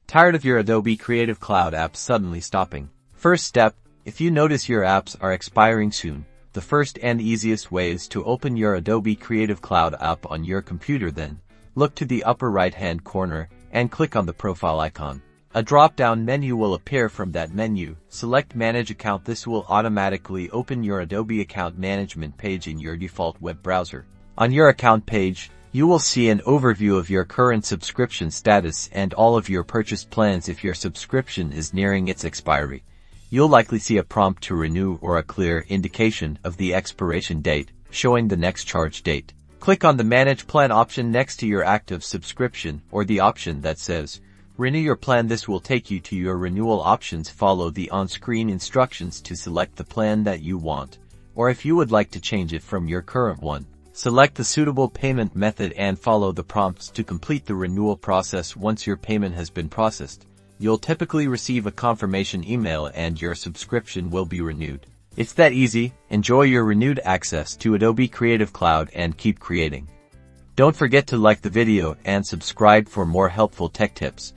Tired of your Adobe Creative Cloud apps suddenly stopping? First step, if you notice your apps are expiring soon, the first and easiest way is to open your Adobe Creative Cloud app on your computer. Then, look to the upper right-hand corner and click on the profile icon. A drop-down menu will appear. From that menu, select Manage Account. This will automatically open your Adobe account management page in your default web browser. On your account page, you will see an overview of your current subscription status and all of your purchased plans. If your subscription is nearing its expiry, you'll likely see a prompt to renew or a clear indication of the expiration date, showing the next charge date. Click on the Manage Plan option next to your active subscription or the option that says Renew your plan. This will take you to your renewal options. Follow the on-screen instructions to select the plan that you want, or if you would like to change it from your current one, select the suitable payment method and follow the prompts to complete the renewal process. Once your payment has been processed, you'll typically receive a confirmation email and your subscription will be renewed. It's that easy. Enjoy your renewed access to Adobe Creative Cloud and keep creating. Don't forget to like the video and subscribe for more helpful tech tips.